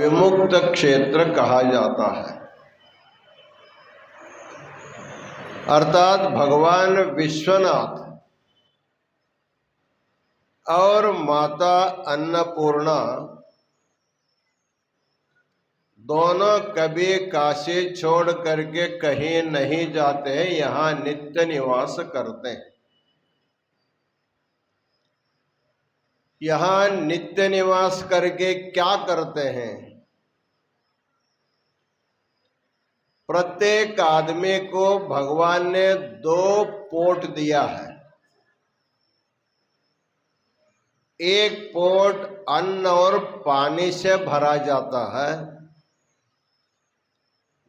विमुक्त क्षेत्र कहा जाता है। अर्थात भगवान विश्वनाथ और माता अन्नपूर्णा दोनों कभी काशी छोड़ करके कहीं नहीं जाते हैं, यहाँ नित्य निवास करते हैं। यहाँ नित्य निवास करके क्या करते हैं? प्रत्येक आदमी को भगवान ने 2 पोट दिया है। एक पोट अन्न और पानी से भरा जाता है,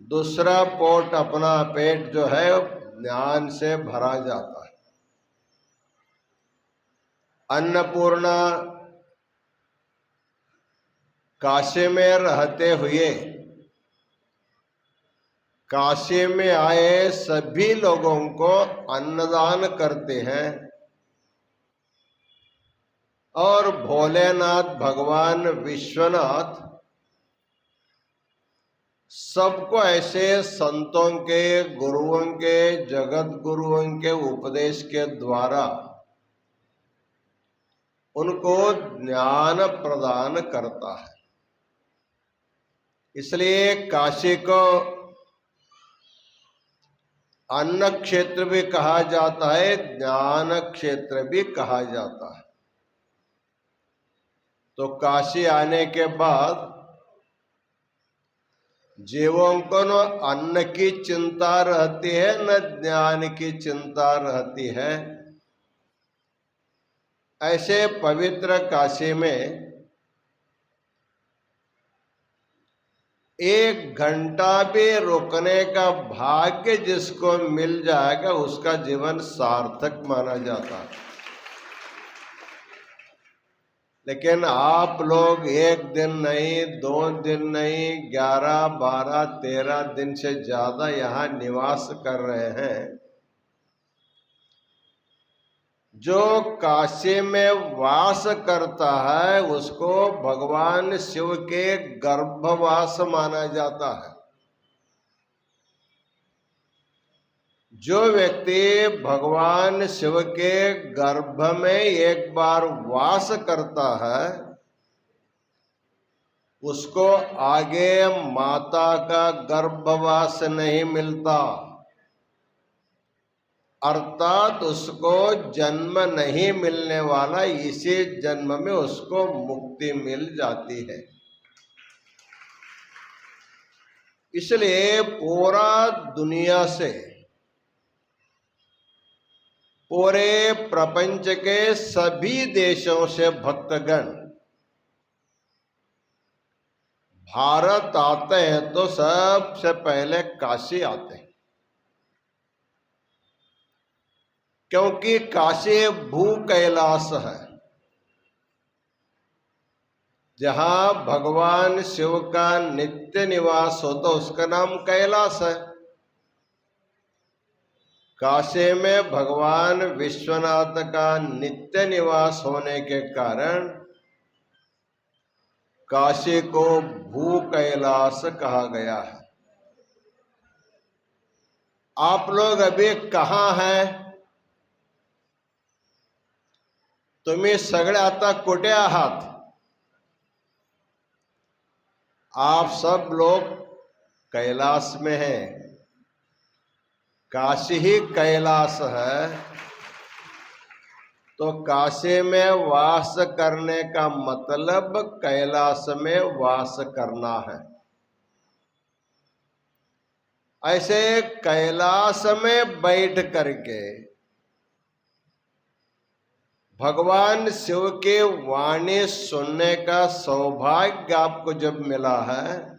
दूसरा पोट अपना पेट जो है ज्ञान से भरा जाता है। अन्नपूर्णा काशी में रहते हुए काशी में आए सभी लोगों को अन्नदान करते हैं और भोलेनाथ भगवान विश्वनाथ सबको ऐसे संतों के, गुरुओं के, जगत गुरुओं के उपदेश के द्वारा उनको ज्ञान प्रदान करता है। इसलिए काशी को अन्न क्षेत्र भी कहा जाता है, ज्ञान क्षेत्र भी कहा जाता है। तो काशी आने के बाद जीवों को न अन्न की चिंता रहती है, न ज्ञान की चिंता रहती है। ऐसे पवित्र काशी में 1 घंटा भी रुकने का भाग्य जिसको मिल जाएगा उसका जीवन सार्थक माना जाता है। लेकिन आप लोग 1 दिन नहीं, 2 दिन नहीं, 11, 12, 13 दिन से ज्यादा यहाँ निवास कर रहे हैं। जो काशी में वास करता है उसको भगवान शिव के गर्भवास माना जाता है। जो व्यक्ति भगवान शिव के गर्भ में एक बार वास करता है उसको आगे माता का गर्भवास नहीं मिलता, अर्थात उसको जन्म नहीं मिलने वाला, इसी जन्म में उसको मुक्ति मिल जाती है। इसलिए पूरा दुनिया से, पूरे प्रपंच के सभी देशों से भक्तगण भारत आते हैं तो सबसे पहले काशी आते हैं, क्योंकि काशी भू कैलाश है। जहां भगवान शिव का नित्य निवास होता उसका नाम कैलाश है। काशी में भगवान विश्वनाथ का नित्य निवास होने के कारण काशी को भू कैलाश कहा गया है। आप लोग अभी कहाँ हैं? तुम्ही सगळे आता कुठे आहात? आप सब लोग कैलाश में हैं। काशी ही कैलाश है, तो काशी में वास करने का मतलब कैलाश में वास करना है। ऐसे कैलाश में बैठ करके भगवान शिव की वाणी सुनने का सौभाग्य आपको जब मिला है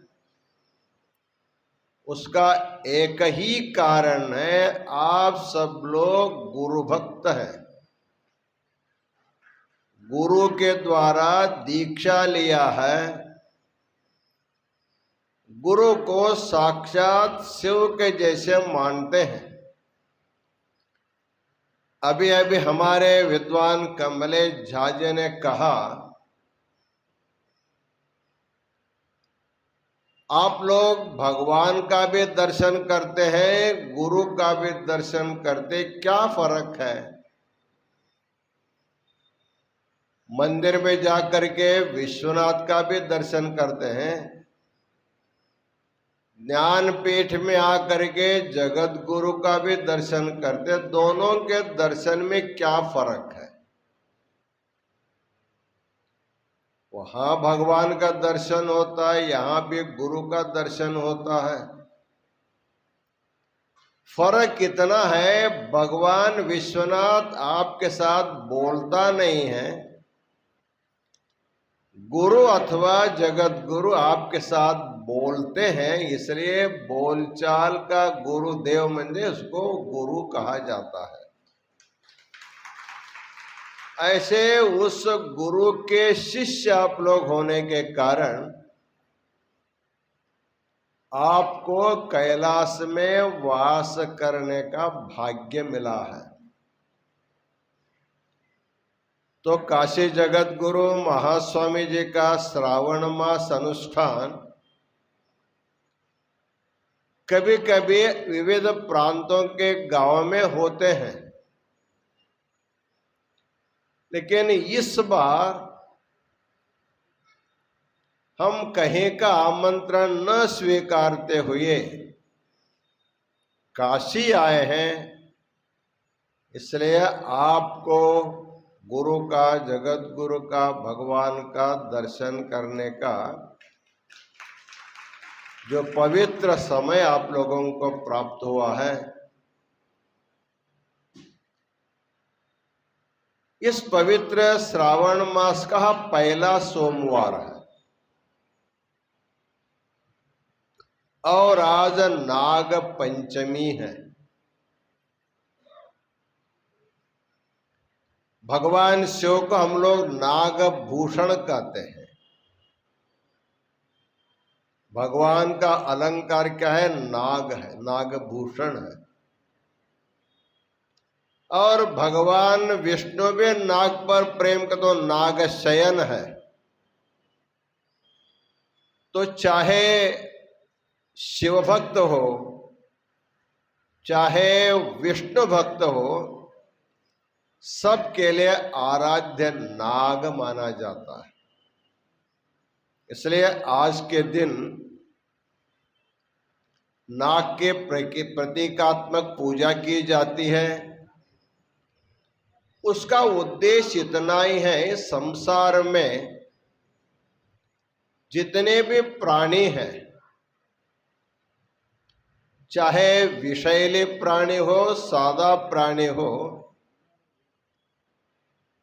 उसका एक ही कारण है, आप सब लोग गुरु भक्त हैं। गुरु के द्वारा दीक्षा लिया है, गुरु को साक्षात शिव के जैसे मानते हैं। अभी अभी हमारे विद्वान कमलेश झा जी ने कहा आप लोग भगवान का भी दर्शन करते हैं, गुरु का भी दर्शन करते, क्या फर्क है? मंदिर में जाकर के विश्वनाथ का भी दर्शन करते हैं, ज्ञानपीठ में आकर के जगत गुरु का भी दर्शन करते, दोनों के दर्शन में क्या फर्क है? वहां भगवान का दर्शन होता है, यहां भी गुरु का दर्शन होता है। फर्क कितना है, भगवान विश्वनाथ आपके साथ बोलता नहीं है, गुरु अथवा जगत गुरु आपके साथ बोलते हैं, इसलिए बोलचाल का गुरुदेव मंदिर उसको गुरु कहा जाता है। ऐसे उस गुरु के शिष्य आप लोग होने के कारण आपको कैलाश में वास करने का भाग्य मिला है। तो काशी जगत गुरु महास्वामी जी का श्रावण मास अनुष्ठान कभी कभी विविध प्रांतों के गांव में होते हैं, लेकिन इस बार हम कहीं का आमंत्रण न स्वीकारते हुए काशी आए हैं, इसलिए आपको गुरु का, जगत गुरु का, भगवान का दर्शन करने का जो पवित्र समय आप लोगों को प्राप्त हुआ है, इस पवित्र श्रावण मास का पहला सोमवार है और आज नाग पंचमी है। भगवान शिव को हम लोग नाग भूषण कहते हैं। भगवान का अलंकार क्या है? नाग है, नागभूषण है। और भगवान विष्णु भी नाग पर प्रेम का तो नाग शयन है। तो चाहे शिव भक्त हो, चाहे विष्णु भक्त हो, सबके लिए आराध्य नाग माना जाता है। इसलिए आज के दिन नाग के प्रतीकात्मक पूजा की जाती है। उसका उद्देश्य इतना ही है, संसार में जितने भी प्राणी हैं, चाहे विषैले प्राणी हो, सादा प्राणी हो,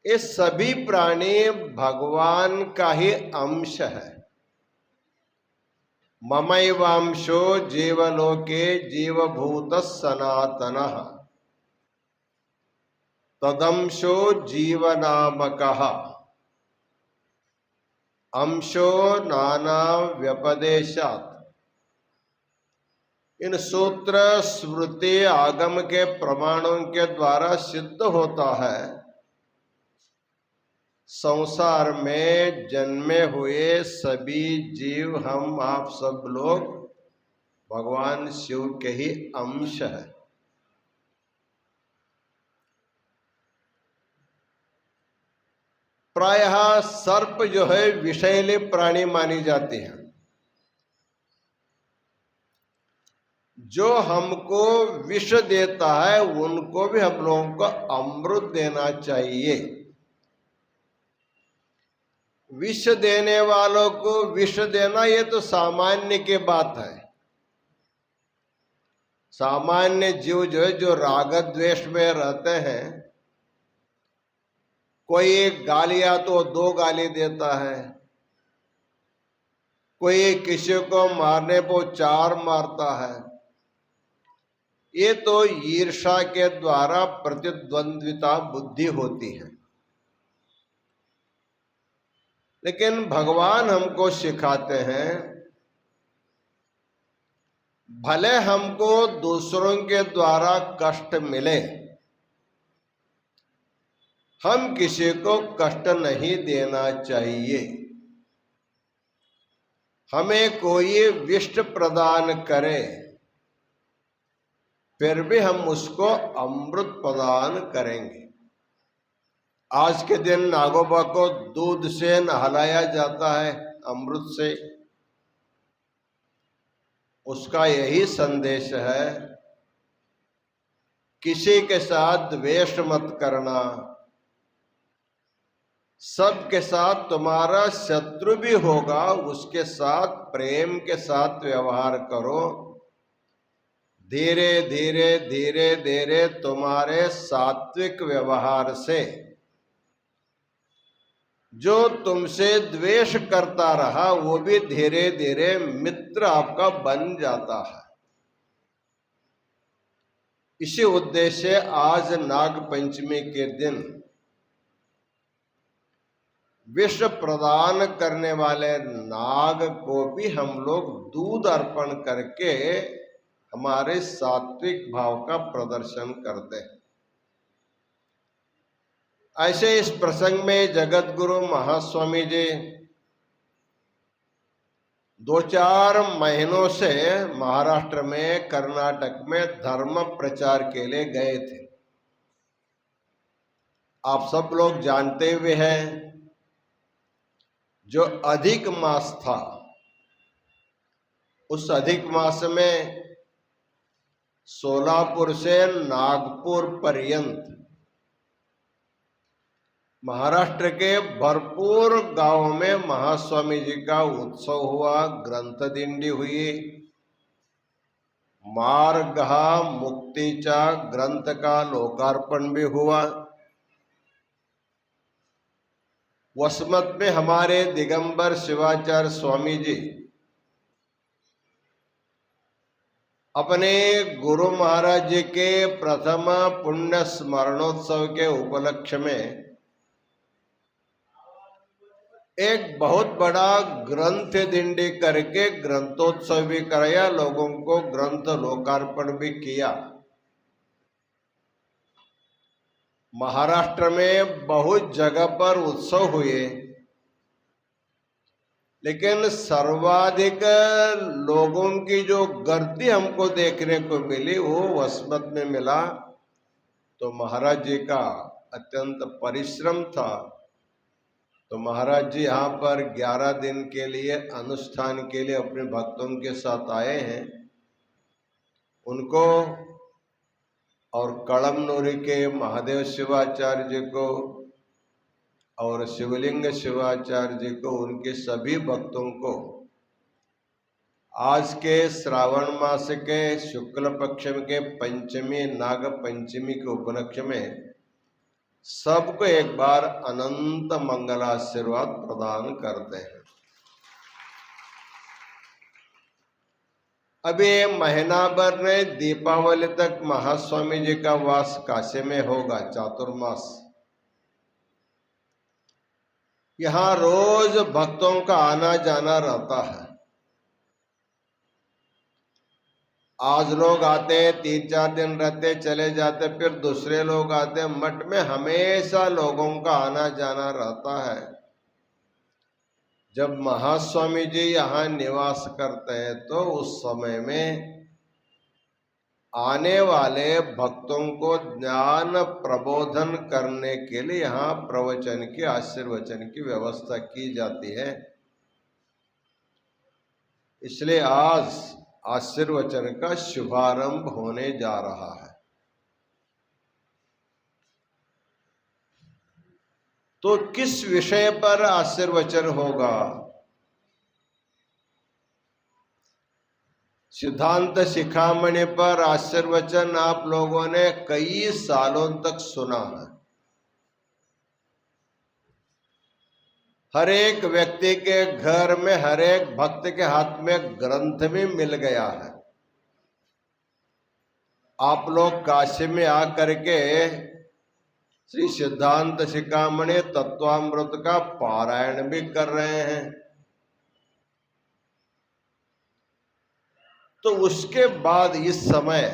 ये सभी प्राणी भगवान का ही अंश है। ममैवांशो जीवलोके जीवभूत सनातनः तदंशो जीवनामकः अंशो नाना व्यपदेशात्। इन सूत्र स्मृति आगम के प्रमाणों के द्वारा सिद्ध होता है, संसार में जन्मे हुए सभी जीव, हम आप सब लोग भगवान शिव के ही अंश है। प्रायः सर्प जो है विषैले प्राणी मानी जाती है। जो हमको विष देता है उनको भी हम लोगों को अमृत देना चाहिए। विष देने वालों को विष देना ये तो सामान्य की बात है। सामान्य जीव जो है, जो राग द्वेष में रहते हैं, कोई एक गाली या तो दो गाली देता है, कोई किसी को मारने को चार मारता है। ये तो ईर्ष्या के द्वारा प्रतिद्वंद्विता बुद्धि होती है। लेकिन भगवान हमको सिखाते हैं, भले हमको दूसरों के द्वारा कष्ट मिले, हम किसी को कष्ट नहीं देना चाहिए। हमें कोई विष्ट प्रदान करे फिर भी हम उसको अमृत प्रदान करेंगे। आज के दिन नागोबा को दूध से नहलाया जाता है, अमृत से। उसका यही संदेश है, किसी के साथ द्वेष मत करना, सबके साथ तुम्हारा शत्रु भी होगा उसके साथ प्रेम के साथ व्यवहार करो। धीरे धीरे धीरे धीरे तुम्हारे सात्विक व्यवहार से जो तुमसे द्वेष करता रहा वो भी धीरे धीरे मित्र आपका बन जाता है। इसी उद्देश्य से आज नाग पंचमी के दिन विष प्रदान करने वाले नाग को भी हम लोग दूध अर्पण करके हमारे सात्विक भाव का प्रदर्शन करते हैं। ऐसे इस प्रसंग में जगत गुरु महास्वामी जी 2-4 महीनों से महाराष्ट्र में, कर्नाटक में धर्म प्रचार के लिए गए थे। आप सब लोग जानते हुए हैं, जो अधिक मास था, उस अधिक मास में सोलापुर से नागपुर पर्यंत महाराष्ट्र के भरपूर गांवों में महास्वामी जी का उत्सव हुआ, ग्रंथ दिंडी हुई, मार्ग मुक्तीचा ग्रंथ का लोकार्पण भी हुआ। वसमत में हमारे दिगंबर शिवाचार्य स्वामी जी अपने गुरु महाराज जी के प्रथम पुण्य स्मरणोत्सव के उपलक्ष्य में एक बहुत बड़ा ग्रंथ दिंडी करके ग्रंथोत्सव भी कराया, लोगों को ग्रंथ लोकार्पण भी किया। महाराष्ट्र में बहुत जगह पर उत्सव हुए, लेकिन सर्वाधिक लोगों की जो गर्दी हमको देखने को मिली वो वसमत में मिला। तो महाराज जी का अत्यंत परिश्रम था। तो महाराज जी यहाँ पर 11 दिन के लिए अनुष्ठान के लिए अपने भक्तों के साथ आए हैं। उनको और कड़मनूरी के महादेव शिवाचार्य जी को और शिवलिंग शिवाचार्य जी को, उनके सभी भक्तों को आज के श्रावण मास के शुक्ल पक्ष के पंचमी नाग पंचमी के उपलक्ष्य में सबको एक बार अनंत मंगलाशीर्वाद प्रदान करते हैं। अभी महीना भर में दीपावली तक महास्वामी जी का वास काशी में होगा, चातुर्मास। यहाँ रोज भक्तों का आना जाना रहता है। आज लोग आते हैं, 3-4 दिन रहते चले जाते, फिर दूसरे लोग आते हैं। मठ में हमेशा लोगों का आना जाना रहता है। जब महास्वामी जी यहाँ निवास करते हैं तो उस समय में आने वाले भक्तों को ज्ञान प्रबोधन करने के लिए यहाँ प्रवचन की, आशीर्वचन की व्यवस्था की जाती है। इसलिए आज आशीर्वचन का शुभारंभ होने जा रहा है। तो किस विषय पर आशीर्वचन होगा? सिद्धांत शिखामणि पर आशीर्वचन आप लोगों ने कई सालों तक सुना है। हर एक व्यक्ति के घर में, हर एक भक्त के हाथ में ग्रंथ भी मिल गया है। आप लोग काशी में आकर के श्री सिद्धांत शिखामणि तत्वामृत का पारायण भी कर रहे हैं। तो उसके बाद इस समय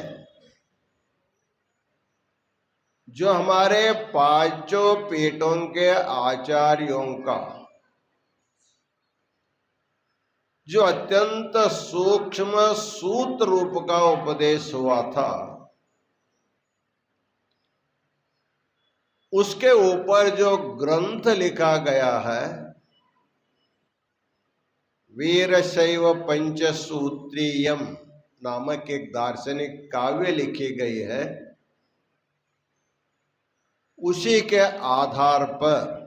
जो हमारे पांचों पीठों के आचार्यों का जो अत्यंत सूक्ष्म सूत्र रूप का उपदेश हुआ था, उसके ऊपर जो ग्रंथ लिखा गया है, वीरशैव पंचसूत्रीयम नामक एक दार्शनिक काव्य लिखी गई है, उसी के आधार पर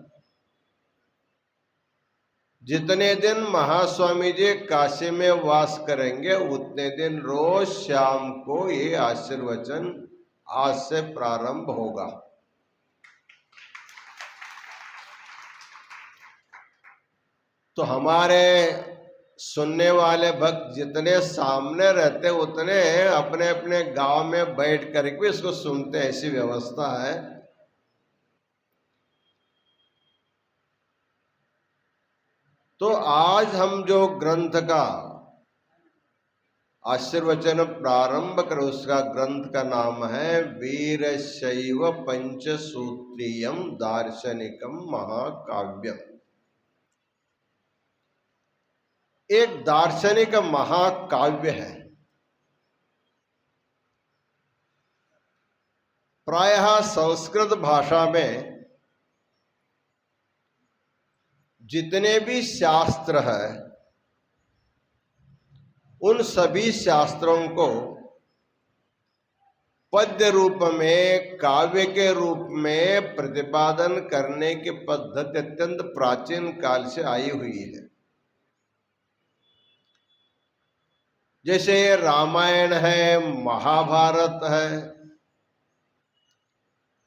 जितने दिन महास्वामी जी काशी में वास करेंगे उतने दिन रोज शाम को ये आशीर्वचन आज से प्रारंभ होगा। तो हमारे सुनने वाले भक्त जितने सामने रहते उतने अपने अपने गांव में बैठ करके इसको सुनते, ऐसी व्यवस्था है। तो आज हम जो ग्रंथ का आशीर्वचन प्रारंभ कर, उसका ग्रंथ का नाम है वीरशैव पंचसूत्रीयम दार्शनिकम महाकाव्यम। एक दार्शनिक महाकाव्य है। प्रायः संस्कृत भाषा में जितने भी शास्त्र है, उन सभी शास्त्रों को पद्य रूप में, काव्य के रूप में प्रतिपादन करने की पद्धति अत्यंत प्राचीन काल से आई हुई है। जैसे रामायण है, महाभारत है।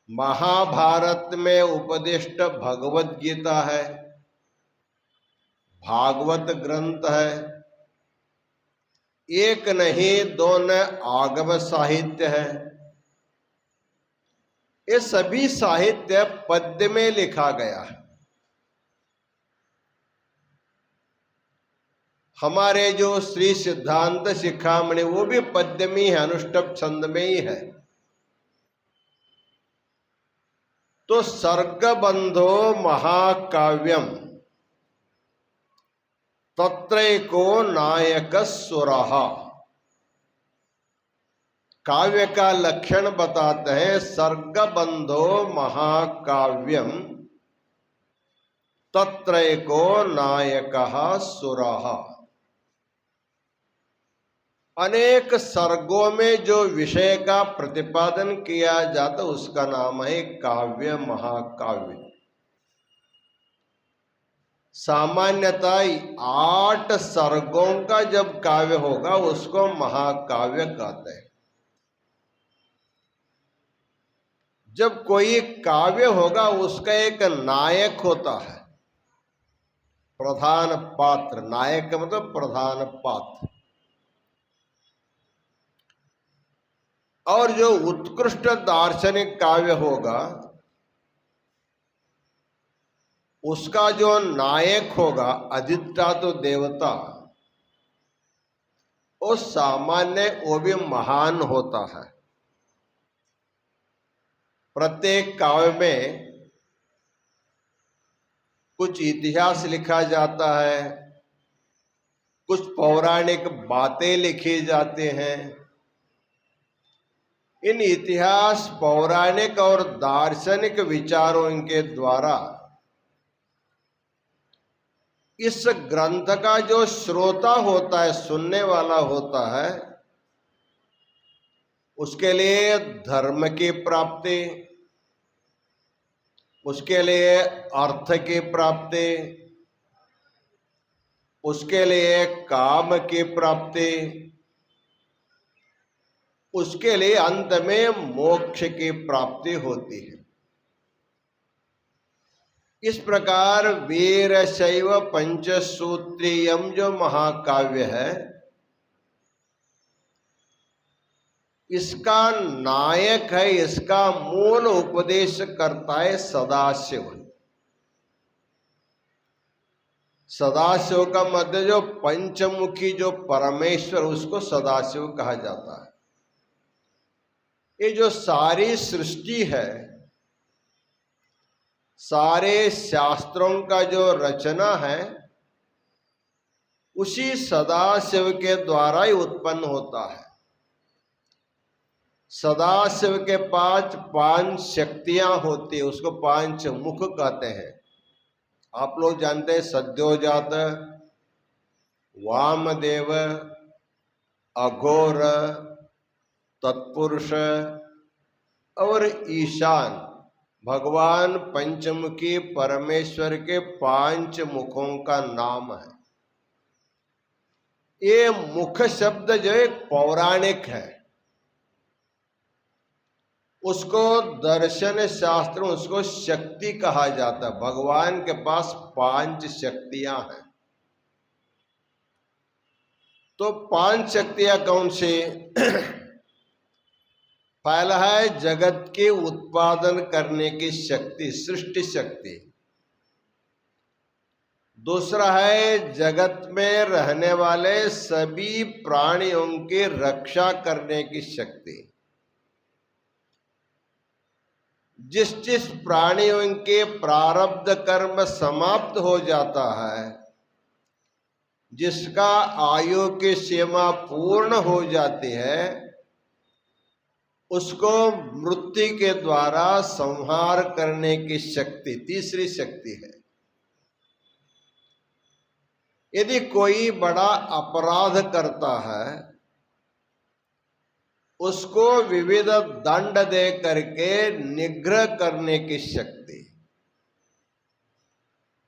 महाभारत में उपदिष्ट भगवत गीता है, भागवत ग्रंथ है। एक नहीं दो न आगम साहित्य है। ये सभी साहित्य पद्य में लिखा गया है। हमारे जो श्री सिद्धांत शिखामणि वो भी पद्य में है, अनुष्टुप छंद में ही है। तो सर्गबंधो महाकाव्यम तत्रैको नायक सुरः, काव्य का लक्षण बताते हैं। सर्गबंधो महाकाव्यम तत्रैको नायकः सुरः। अनेक सर्गों में जो विषय का प्रतिपादन किया जाता उसका नाम है काव्य, महाकाव्य। सामान्यतः 8 सर्गों का जब काव्य होगा उसको महाकाव्य कहते हैं। जब कोई काव्य होगा उसका एक नायक होता है, प्रधान पात्र। नायक मतलब प्रधान पात्र। और जो उत्कृष्ट दार्शनिक काव्य होगा उसका जो नायक होगा, अधिष्ठाता देवता, वो सामान्य वो भी महान होता है। प्रत्येक काव्य में कुछ इतिहास लिखा जाता है, कुछ पौराणिक बातें लिखी जाती हैं। इन इतिहास, पौराणिक और दार्शनिक विचारों के द्वारा इस ग्रंथ का जो श्रोता होता है, सुनने वाला होता है, उसके लिए धर्म की प्राप्ति, उसके लिए अर्थ की प्राप्ति, उसके लिए काम की प्राप्ति, उसके लिए अंत में मोक्ष की प्राप्ति होती है। इस प्रकार वीरशैव पंचसूत्रीयम जो महाकाव्य है, इसका नायक है, इसका मूल उपदेश करता है सदाशिव। सदाशिव का मध्य जो पंचमुखी जो परमेश्वर, उसको सदाशिव कहा जाता है। ये जो सारी सृष्टि है, सारे शास्त्रों का जो रचना है, उसी सदाशिव के द्वारा ही उत्पन्न होता है। सदाशिव के पास 5 शक्तियां होती है, उसको 5 मुख कहते हैं। आप लोग जानते हैं सद्योजात, वामदेव, अघोर, तत्पुरुष और ईशान भगवान पंचमुखी परमेश्वर के 5 मुखों का नाम है। ये मुख शब्द जो एक पौराणिक है, उसको दर्शन शास्त्र में उसको शक्ति कहा जाता है। भगवान के पास 5 शक्तियां हैं। तो 5 शक्तियां कौन सी? पहला है जगत के उत्पादन करने की शक्ति, सृष्टि शक्ति। दूसरा है जगत में रहने वाले सभी प्राणियों की रक्षा करने की शक्ति। जिस जिस प्राणियों के प्रारब्ध कर्म समाप्त हो जाता है, जिसका आयु की सीमा पूर्ण हो जाती है, उसको मृत्यु के द्वारा संहार करने की शक्ति तीसरी शक्ति है। यदि कोई बड़ा अपराध करता है, उसको विविध दंड दे करके निग्रह करने की शक्ति।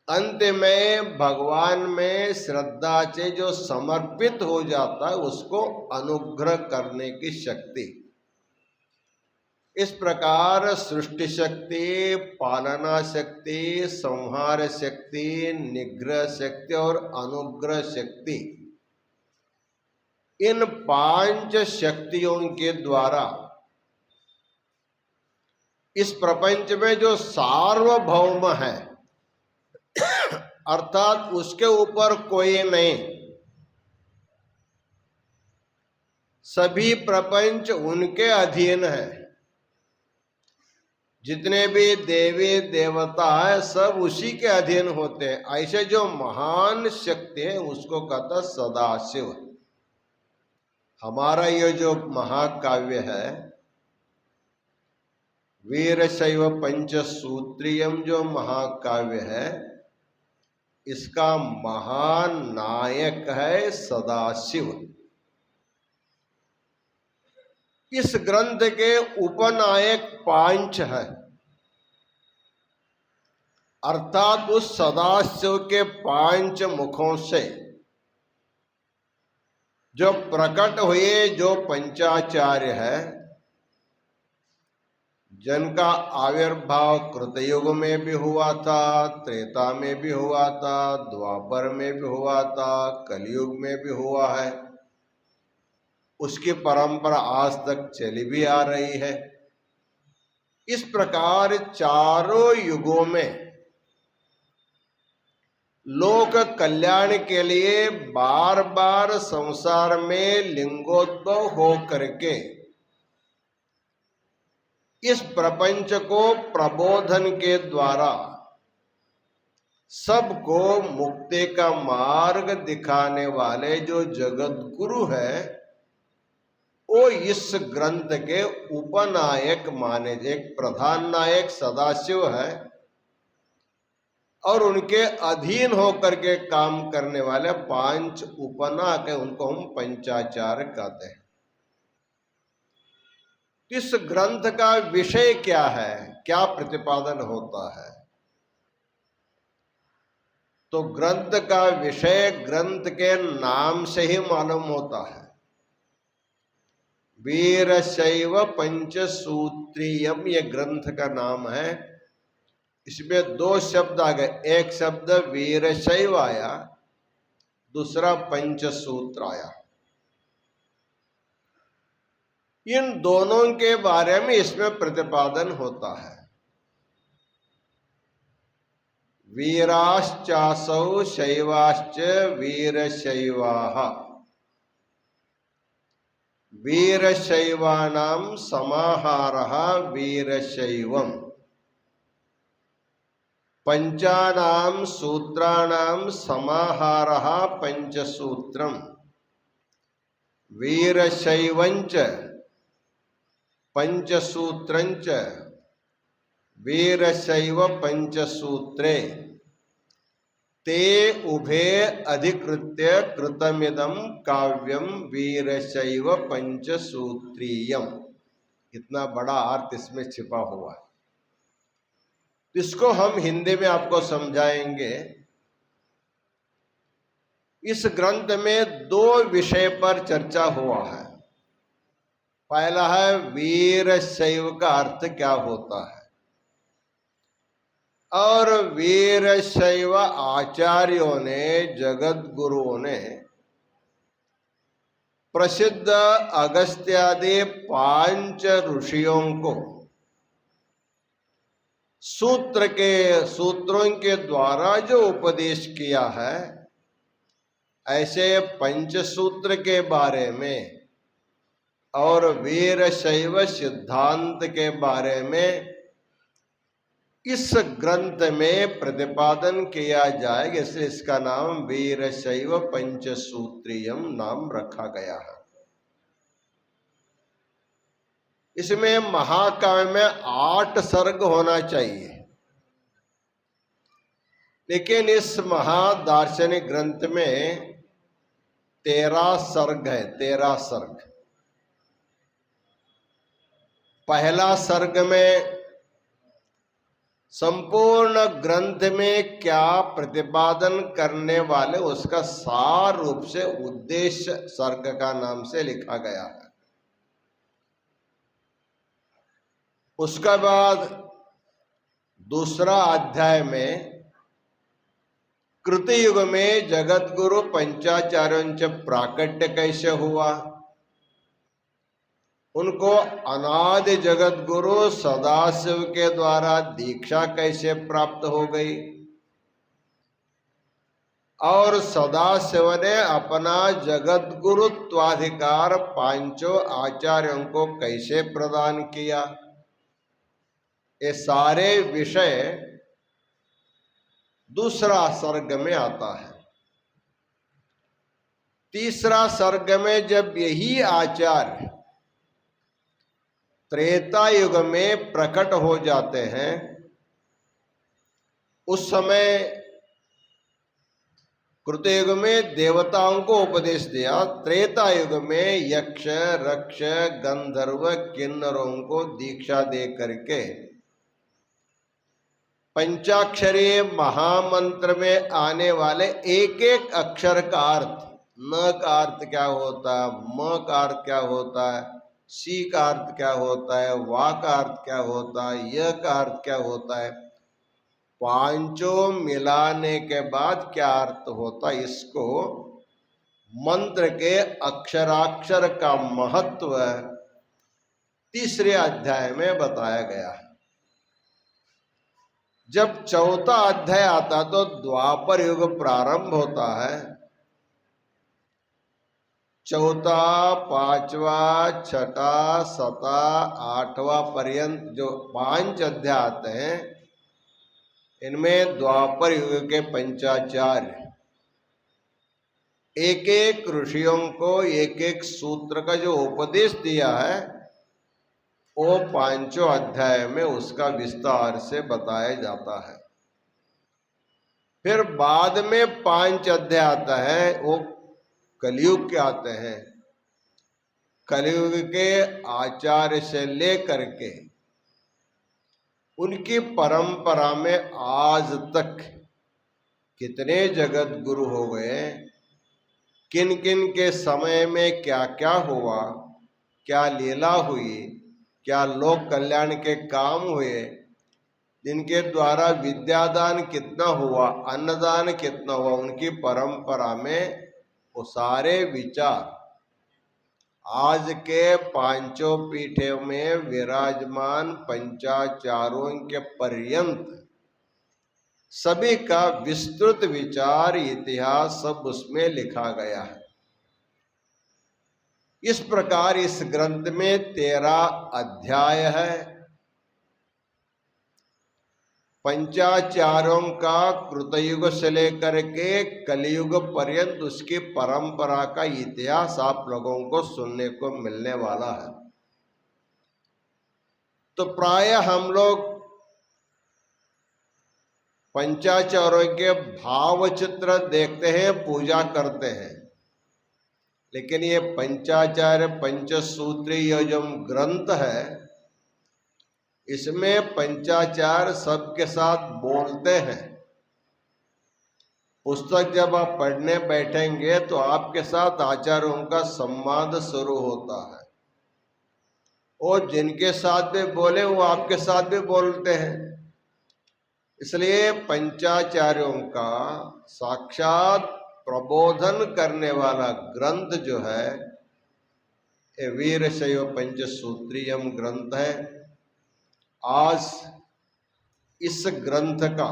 अंत में भगवान में श्रद्धा से जो समर्पित हो जाता है, उसको अनुग्रह करने की शक्ति। इस प्रकार सृष्टि शक्ति, पालना शक्ति, संहार शक्ति, निग्रह शक्ति और अनुग्रह शक्ति, इन 5 शक्तियों के द्वारा इस प्रपंच में जो सार्वभौम है, अर्थात उसके ऊपर कोई नहीं, सभी प्रपंच उनके अधीन है। जितने भी देवी देवता है सब उसी के अधीन होते हैं। ऐसे जो महान शक्ति है उसको कहता सदाशिव। हमारा ये जो महाकाव्य है वीरशैव पंचसूत्रीयम, जो महाकाव्य है, इसका महान नायक है सदाशिव। इस ग्रंथ के उपनायक 5 है, अर्थात उस सदाशिव के 5 मुखों से जो प्रकट हुए, जो पंचाचार्य है, जिनका आविर्भाव कृतयुग में भी हुआ था, त्रेता में भी हुआ था, द्वापर में भी हुआ था, कलयुग में भी हुआ है, उसकी परंपरा आज तक चली भी आ रही है। इस प्रकार चारों युगों में लोक कल्याण के लिए बार बार संसार में लिंगोद्भव हो करके इस प्रपंच को प्रबोधन के द्वारा सबको मुक्ति का मार्ग दिखाने वाले जो जगत गुरु है, वो इस ग्रंथ के उपनायक माने। एक प्रधान नायक सदाशिव है और उनके अधीन होकर के काम करने वाले 5 उपनायक है, उनको हम पंचाचार्य कहते हैं। इस ग्रंथ का विषय क्या है, क्या प्रतिपादन होता है? तो ग्रंथ का विषय ग्रंथ के नाम से ही मालूम होता है। वीरशैव पंचसूत्रीयम ये ग्रंथ का नाम है। इसमें 2 शब्द आ गए, एक शब्द वीरशैव आया, दूसरा पंचसूत्र आया। इन दोनों के बारे में इसमें प्रतिपादन होता है। वीराश्चासौ शैवाश्च वीरशैवाः, वीरशैवानां समाहारः वीरशैवम्। पंचानाम सूत्राणाम समाहारः पंचसूत्रम वीरशैवंच पंचसूत्रंच वीरशैव पंचसूत्रे ते उभे अधिकृत्य कृतमिदं काव्यम वीरशैव पंचसूत्रीयम। इतना बड़ा अर्थ इसमें छिपा हुआ है। इसको हम हिंदी में आपको समझाएंगे। इस ग्रंथ में दो विषय पर चर्चा हुआ है। पहला है वीरशैव का अर्थ क्या होता है, और वीरशैव आचार्यों ने, जगत गुरुओं ने प्रसिद्ध अगस्त्यादि 5 ऋषियों को सूत्रों के द्वारा जो उपदेश किया है, ऐसे पंचसूत्र के बारे में और वीरशैव सिद्धांत के बारे में इस ग्रंथ में प्रतिपादन किया जाएगा। इसलिए इसका नाम वीरशैव पंचसूत्रीयम नाम रखा गया है। इसमें महाकाव्य में 8 सर्ग होना चाहिए, लेकिन इस महादार्शनिक ग्रंथ में 13 सर्ग है। 13 सर्ग। पहला सर्ग में संपूर्ण ग्रंथ में क्या प्रतिपादन करने वाले उसका सार रूप से उद्देश्य सर्ग का नाम से लिखा गया है। उसके बाद दूसरा अध्याय में कृतयुग में जगत गुरु पंचाचार्यों प्राकट्य कैसे हुआ, उनको अनादि जगत गुरु सदाशिव के द्वारा दीक्षा कैसे प्राप्त हो गई, और सदाशिव ने अपना जगत गुरुत्वाधिकार 5 आचार्यों को कैसे प्रदान किया। ये सारे विषय दूसरा सर्ग में आता है। तीसरा सर्ग में जब यही आचार्य त्रेता युग में प्रकट हो जाते हैं, उस समय कृतयुग में देवताओं को उपदेश दिया, त्रेता युग में यक्ष रक्ष गंधर्व किन्नरों को दीक्षा दे करके पंचाक्षरी महामंत्र में आने वाले एक एक अक्षर का अर्थ, न का अर्थ क्या होता है, म का अर्थ क्या होता है, सी का अर्थ क्या होता है, वा का अर्थ क्या होता है, य का अर्थ क्या होता है, पांचों मिलाने के बाद क्या अर्थ होता है, इसको मंत्र के अक्षराक्षर का महत्व तीसरे अध्याय में बताया गया है। जब चौथा अध्याय आता तो द्वापर युग प्रारंभ होता है। चौथा, पांचवा, छठा, सता, 8वां पर्यंत जो 5 अध्याय आते हैं, इनमें द्वापर युग के पंचाचार्य एक एक ऋषियों को एक एक सूत्र का जो उपदेश दिया है, वो 5 अध्याय में उसका विस्तार से बताया जाता है। फिर बाद में 5 अध्याय आता है, वो कलयुग के आते हैं। कलयुग के आचार्य से लेकर के उनकी परंपरा में आज तक कितने जगत गुरु हो गए, किन किन के समय में क्या क्या हुआ, क्या लीला हुई, क्या लोक कल्याण के काम हुए, जिनके द्वारा विद्यादान कितना हुआ, अन्नदान कितना हुआ, उनकी परंपरा में वो सारे विचार आज के 5 पीठों में विराजमान पंचाचारों के पर्यंत सभी का विस्तृत विचार इतिहास सब उसमें लिखा गया है। इस प्रकार इस ग्रंथ में 13 अध्याय है। पंचाचार्यों का कृतयुग से लेकर के कलयुग पर्यंत उसकी परंपरा का इतिहास आप लोगों को सुनने को मिलने वाला है। तो प्राय हम लोग पंचाचार्यों के भाव चित्र देखते हैं, पूजा करते हैं, लेकिन ये पंचाचार्य पंचसूत्री ये जो ग्रंथ है, इसमें पंचाचार्य सबके साथ बोलते हैं। पुस्तक जब आप पढ़ने बैठेंगे तो आपके साथ आचार्यों का संवाद शुरू होता है, और जिनके साथ भी बोले वो आपके साथ भी बोलते हैं। इसलिए पंचाचार्यों का साक्षात प्रबोधन करने वाला ग्रंथ जो है ये वीरशैव पंचसूत्रीयम ग्रंथ है। आज इस ग्रंथ का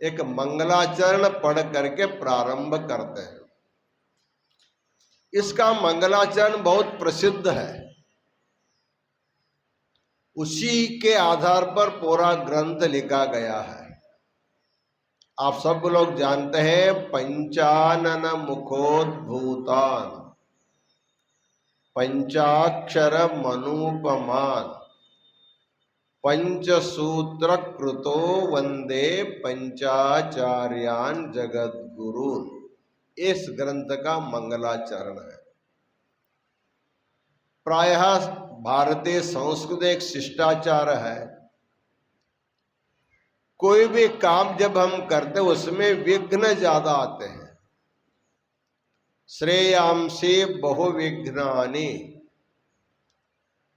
एक मंगलाचरण पढ़ करके प्रारंभ करते हैं। इसका मंगलाचरण बहुत प्रसिद्ध है, उसी के आधार पर पूरा ग्रंथ लिखा गया है। आप सब लोग जानते हैं पंचानन मुखोद्भूतान पंचाक्षर मनुपमान पंचसूत्र कृतो वंदे पंचाचार्यान जगद्गुरुन, इस ग्रंथ का मंगलाचरण है। प्रायः भारतीय संस्कृत एक शिष्टाचार है, कोई भी काम जब हम करते उसमें विघ्न ज्यादा आते हैं। श्रेयांसी बहुविघ्नानि,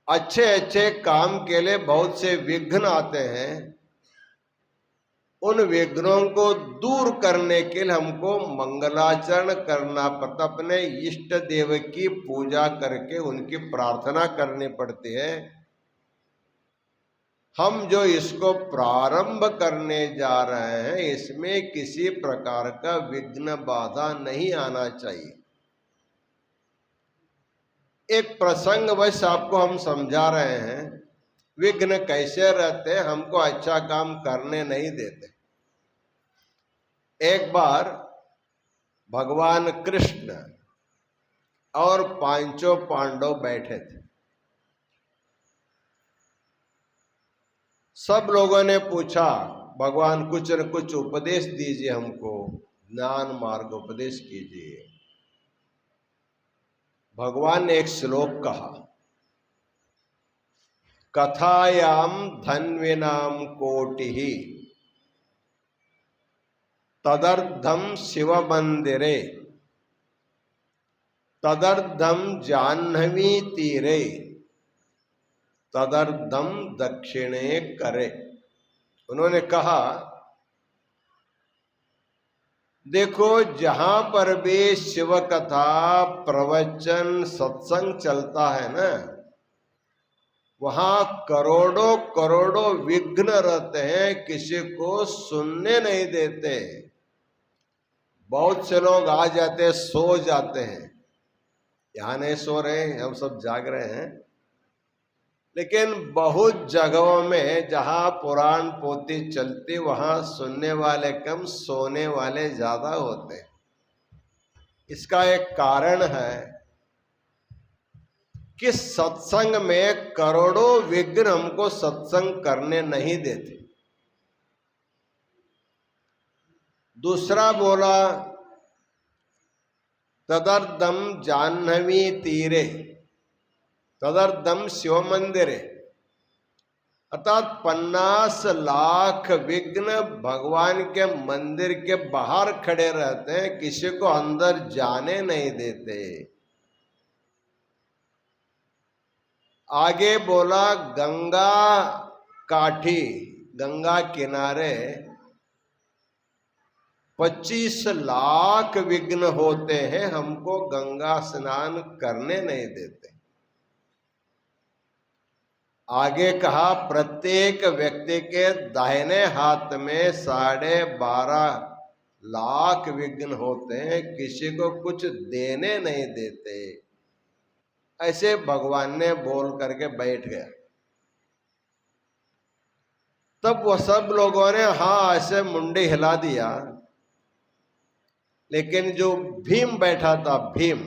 अच्छे अच्छे काम के लिए बहुत से विघ्न आते हैं। उन विघ्नों को दूर करने के लिए हमको मंगलाचरण करना पड़ता, अपने इष्ट देव की पूजा करके उनकी प्रार्थना करनी पड़ती है। हम जो इसको प्रारंभ करने जा रहे हैं इसमें किसी प्रकार का विघ्न बाधा नहीं आना चाहिए। एक प्रसंग वश आपको हम समझा रहे हैं, विघ्न कैसे रहते हैं, हमको अच्छा काम करने नहीं देते। एक बार भगवान कृष्ण और पांचों पांडव बैठे थे। सब लोगों ने पूछा भगवान कुछ न कुछ उपदेश दीजिए, हमको ज्ञान मार्ग उपदेश कीजिए। भगवान ने एक श्लोक कहा, कथायाम धन्विनाम कोटिहि तदर्धम शिव मंदिरे तदर्धम जाह्नवी तीरे तदर्धम दक्षिणे करे। उन्होंने कहा देखो, जहां पर भी शिव कथा प्रवचन सत्संग चलता है ना, वहां करोड़ों करोड़ों विघ्न रहते हैं, किसी को सुनने नहीं देते। बहुत से लोग आ जाते सो जाते हैं, यहां नहीं सो रहे, हम सब जाग रहे हैं। लेकिन बहुत जगहों में जहां पुराण पोथी चलती वहां सुनने वाले कम, सोने वाले ज्यादा होते। इसका एक कारण है कि सत्संग में करोड़ों विघ्न हमको सत्संग करने नहीं देते। दूसरा बोला तदर्धम जाह्नवी तीरे तदर्धम शिव मंदिरे, अर्थात 50 लाख विघ्न भगवान के मंदिर के बाहर खड़े रहते हैं, किसी को अंदर जाने नहीं देते। आगे बोला गंगा काठी, गंगा किनारे 25 लाख विघ्न होते हैं, हमको गंगा स्नान करने नहीं देते। आगे कहा प्रत्येक व्यक्ति के दाहिने हाथ में 12.5 लाख विघ्न होते हैं, किसी को कुछ देने नहीं देते। ऐसे भगवान ने बोल करके बैठ गया। तब वह सब लोगों ने हाँ ऐसे मुंडी हिला दिया, लेकिन जो भीम बैठा था, भीम,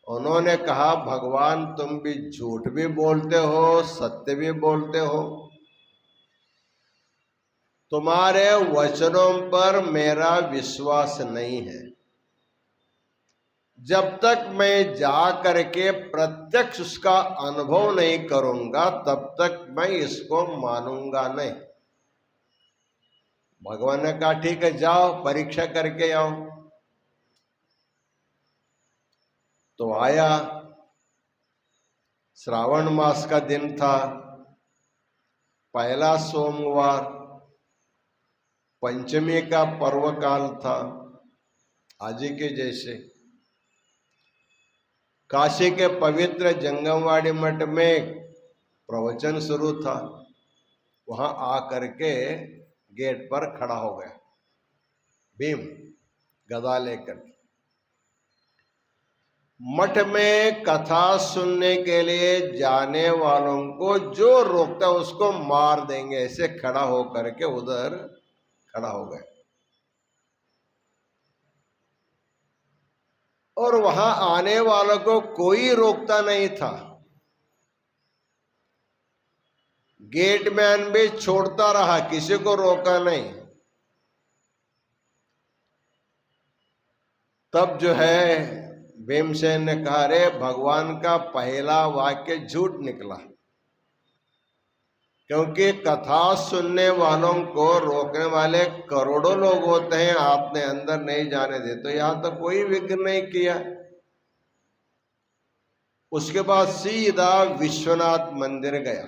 उन्होंने कहा भगवान तुम भी झूठ भी बोलते हो, सत्य भी बोलते हो, तुम्हारे वचनों पर मेरा विश्वास नहीं है। जब तक मैं जा करके प्रत्यक्ष उसका अनुभव नहीं करूंगा तब तक मैं इसको मानूंगा नहीं। भगवान ने कहा ठीक है, जाओ परीक्षा करके आओ। तो आया, श्रावण मास का दिन था, पहला सोमवार, पंचमी का पर्व काल था। आज के जैसे काशी के पवित्र जंगमवाड़ी मठ में प्रवचन शुरू था, वहां आकर के गेट पर खड़ा हो गया भीम गदा लेकर। मठ में कथा सुनने के लिए जाने वालों को जो रोकता उसको मार देंगे, ऐसे खड़ा होकर के उधर खड़ा हो गए। और वहां आने वालों को कोई रोकता नहीं था, गेटमैन भी छोड़ता रहा, किसी को रोका नहीं। तब जो है भीमसेन ने कहा रे भगवान का पहला वाक्य झूठ निकला, क्योंकि कथा सुनने वालों को रोकने वाले करोड़ों लोग होते हैं, आपने अंदर नहीं जाने दे, तो यहां तो कोई विघ्न नहीं किया। उसके बाद सीधा विश्वनाथ मंदिर गया,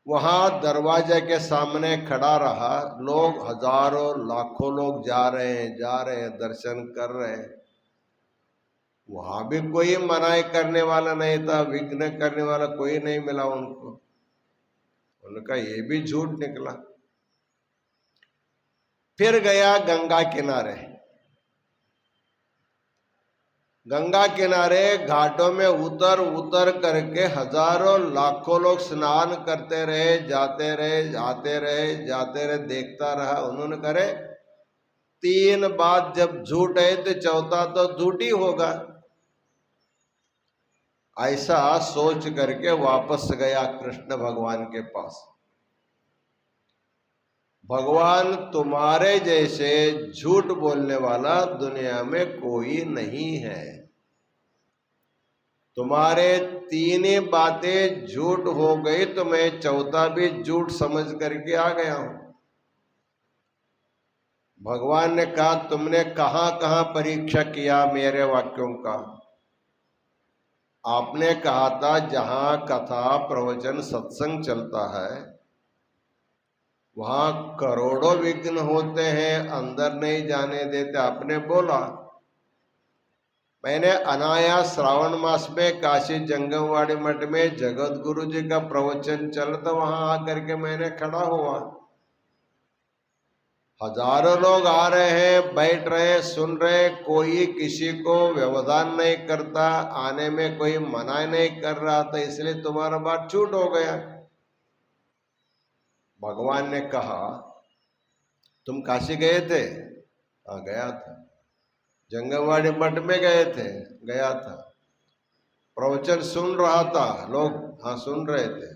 वहां दरवाजे के सामने खड़ा रहा। लोग हजारों लाखों लोग जा रहे हैं, दर्शन कर रहे हैं। वहां भी कोई मनाही करने वाला नहीं था, विघ्न करने वाला कोई नहीं मिला उनको। उनका ये भी झूठ निकला। फिर गया गंगा किनारे। गंगा किनारे घाटों में उतर उतर करके हजारों लाखों लोग स्नान करते रहे, जाते रहे, आते रहे, जाते रहे, देखता रहा। उन्होंने करे 3 बात जब झूठ है तो चौथा तो झूठ ही होगा, ऐसा सोच करके वापस गया कृष्ण भगवान के पास। भगवान तुम्हारे जैसे झूठ बोलने वाला दुनिया में कोई नहीं है। तुम्हारे 3 ही बातें झूठ हो गई तो मैं चौथा भी झूठ समझ करके आ गया हूं। भगवान ने कहा तुमने कहां कहां परीक्षा किया मेरे वाक्यों का? आपने कहा था जहां कथा प्रवचन सत्संग चलता है वहां करोड़ों विघ्न होते हैं, अंदर नहीं जाने देते, आपने बोला। मैंने अनायास श्रावण मास में काशी जंगमवाड़ी मठ में जगत गुरु जी का प्रवचन चल, तो वहां आकर के मैंने खड़ा हुआ। हजारों लोग आ रहे हैं, बैठ रहे, सुन रहे, कोई किसी को व्यवधान नहीं करता, आने में कोई मना नहीं कर रहा था, इसलिए तुम्हारा बात छूट हो गया। भगवान ने कहा तुम काशी गए थे? हाँ गया था। जंगमवाड़ी मठ में गए थे? गया था। प्रवचन सुन रहा था, लोग? हाँ सुन रहे थे।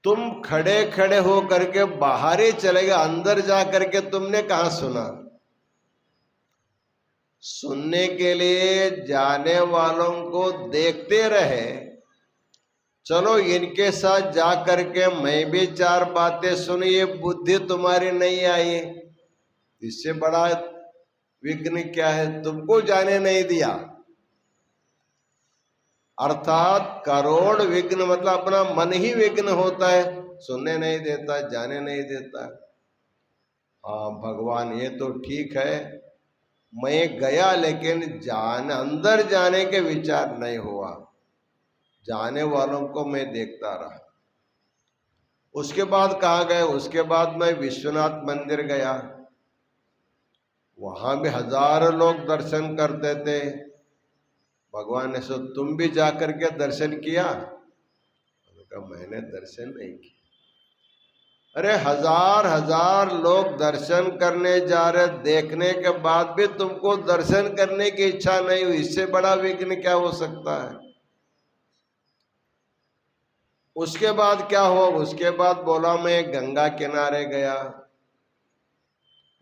तुम खड़े खड़े हो करके बाहर ही चले गए, अंदर जा करके तुमने कहा सुना? सुनने के लिए जाने वालों को देखते रहे, चलो इनके साथ जा करके मैं भी 4 बातें सुनी, ये बुद्धि तुम्हारी नहीं आई, इससे बड़ा विघ्न क्या है? तुमको जाने नहीं दिया। अर्थात करोड़ विघ्न मतलब अपना मन ही विघ्न होता है, सुनने नहीं देता, जाने नहीं देता। हाँ भगवान ये तो ठीक है, मैं गया लेकिन अंदर जाने के विचार नहीं हुआ, जाने वालों को मैं देखता रहा। उसके बाद कहाँ गए? उसके बाद मैं विश्वनाथ मंदिर गया, वहां भी हजारों लोग दर्शन करते थे, भगवान ने सो तुम भी जाकर के दर्शन किया? उन्होंने कहा मैंने दर्शन नहीं किया। अरे हजार हजार लोग दर्शन करने जा रहे, देखने के बाद भी तुमको दर्शन करने की इच्छा नहीं हुई, इससे बड़ा विघ्न क्या हो सकता है? उसके बाद क्या हुआ? उसके बाद बोला मैं गंगा किनारे गया,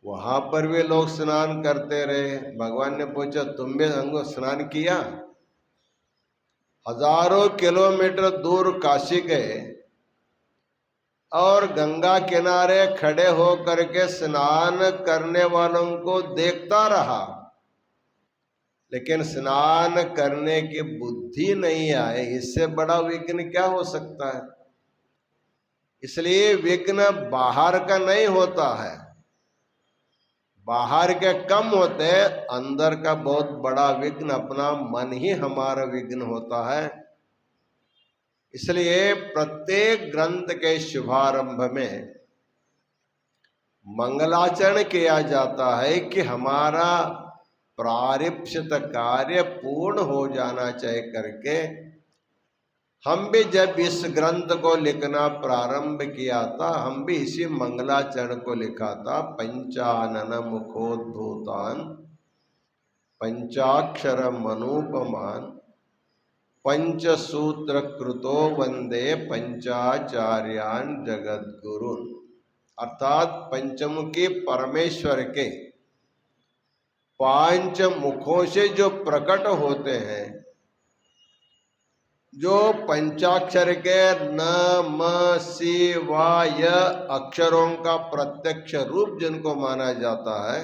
वहां पर भी लोग स्नान करते रहे। भगवान ने पूछा तुम भी हमको स्नान किया? हजारों किलोमीटर दूर काशी गए और गंगा किनारे खड़े हो करके स्नान करने वालों को देखता रहा, लेकिन स्नान करने की बुद्धि नहीं आए। इससे बड़ा विघ्न क्या हो सकता है? इसलिए विघ्न बाहर का नहीं होता है, बाहर के कम होते, अंदर का बहुत बड़ा विघ्न अपना मन ही हमारा विघ्न होता है। इसलिए प्रत्येक ग्रंथ के शुभारंभ में मंगलाचरण किया जाता है कि हमारा प्रारब्ध कार्य पूर्ण हो जाना चाहिए करके। हम भी जब इस ग्रंथ को लिखना प्रारंभ किया था, हम भी इसी मंगलाचरण को लिखा था। पंचानन मुखोद्भूतान पंचाक्षर मनोपमान पंचसूत्र कृतो वंदे पंचाचार्यान जगद्गुरुन। अर्थात पंचमुखी परमेश्वर के पांच मुखों से जो प्रकट होते हैं, जो पंचाक्षर के न म सी वा य अक्षरों का प्रत्यक्ष रूप जिनको माना जाता है,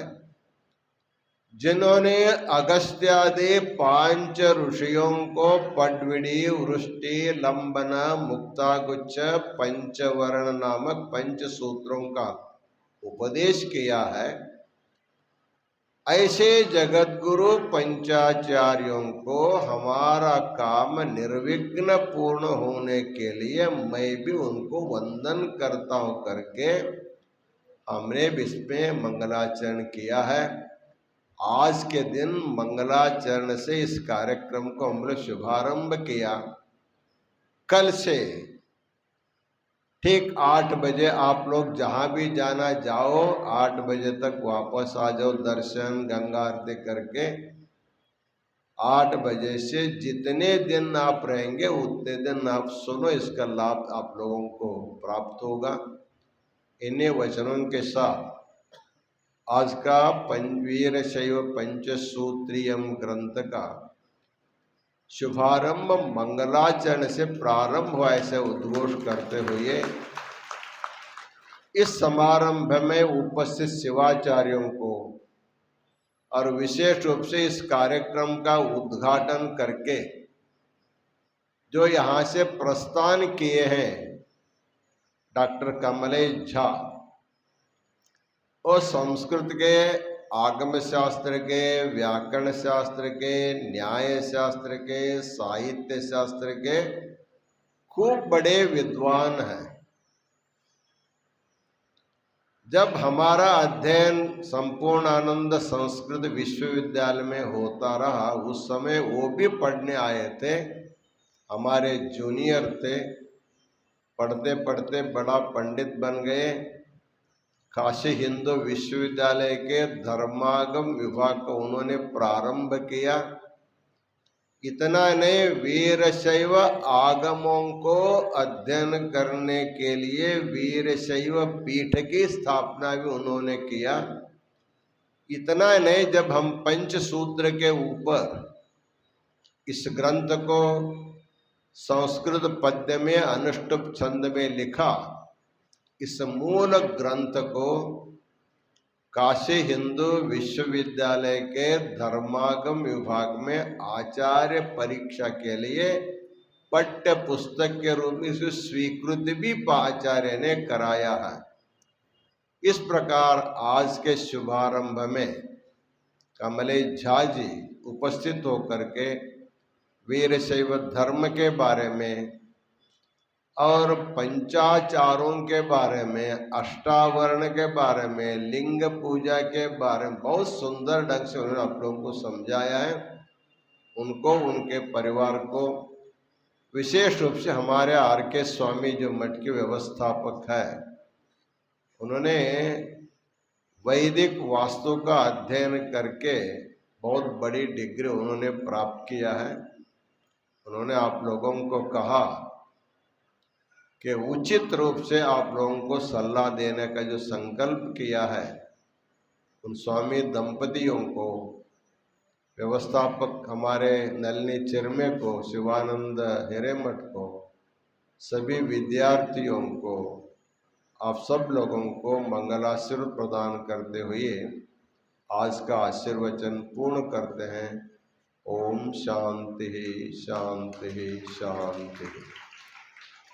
जिन्होंने अगस्त्यादि पांच ऋषियों को पड्विड़ी वृष्टि लंबन मुक्तागुच्छ पंचवर्ण नामक पंच सूत्रों का उपदेश किया है, ऐसे जगतगुरु पंचाचार्यों को हमारा काम निर्विघ्न पूर्ण होने के लिए मैं भी उनको वंदन करता हूं करके हमने भी इसमें मंगलाचरण किया है। आज के दिन मंगलाचरण से इस कार्यक्रम को हमने शुभारंभ किया। कल से ठीक 8 बजे आप लोग जहां भी जाना जाओ, 8 बजे तक वापस आ जाओ दर्शन गंगा आरती करके। 8 बजे से जितने दिन आप रहेंगे उतने दिन आप सुनो, इसका लाभ आप लोगों को प्राप्त होगा। इन्हीं वचनों के साथ आज का पंचवीर शैव पंचसूत्रीयम ग्रंथ का शुभारंभ मंगलाचरण से प्रारंभ हुआ, ऐसे उद्घोष करते हुए इस समारंभ में उपस्थित शिवाचार्यों को और विशेष रूप से इस कार्यक्रम का उद्घाटन करके जो यहाँ से प्रस्थान किए हैं डॉक्टर कमलेश झा, और संस्कृत के आगम शास्त्र के, व्याकरण शास्त्र के, न्याय शास्त्र के, साहित्य शास्त्र के खूब बड़े विद्वान हैं। जब हमारा अध्ययन संपूर्णानंद संस्कृत विश्वविद्यालय में होता रहा, उस समय वो भी पढ़ने आए थे, हमारे जूनियर थे। पढ़ते पढ़ते बड़ा पंडित बन गए। काशी हिंदू विश्वविद्यालय के धर्मागम विभाग को उन्होंने प्रारंभ किया। इतना नहीं, वीरशैव आगमों को अध्ययन करने के लिए वीरशैव पीठ की स्थापना भी उन्होंने किया। इतना नहीं, जब हम पंचसूत्र के ऊपर इस ग्रंथ को संस्कृत पद्य में अनुष्टुप छंद में लिखा, इस मूल ग्रंथ को काशी हिंदू विश्वविद्यालय के धर्मागम विभाग में आचार्य परीक्षा के लिए पाठ्य पुस्तक के रूप में इसे स्वीकृति भी आचार्य ने कराया है। इस प्रकार आज के शुभारंभ में कमलेश झा जी उपस्थित होकर के वीरशैव धर्म के बारे में और पंचाचारों के बारे में, अष्टावर्ण के बारे में, लिंग पूजा के बारे में बहुत सुंदर ढंग से उन्होंने आप लोगों को समझाया है। उनको, उनके परिवार को, विशेष रूप से हमारे आर के स्वामी जो मठ के व्यवस्थापक है, उन्होंने वैदिक वास्तु का अध्ययन करके बहुत बड़ी डिग्री उन्होंने प्राप्त किया है। उन्होंने आप लोगों को कहा कि उचित रूप से आप लोगों को सलाह देने का जो संकल्प किया है, उन स्वामी दंपतियों को, व्यवस्थापक हमारे नलिनी चिरमे को, शिवानंद हिरेमठ को, सभी विद्यार्थियों को, आप सब लोगों को मंगलाशीर्वाद प्रदान करते हुए आज का आशीर्वचन पूर्ण करते हैं। ओम शांति शांति शांति।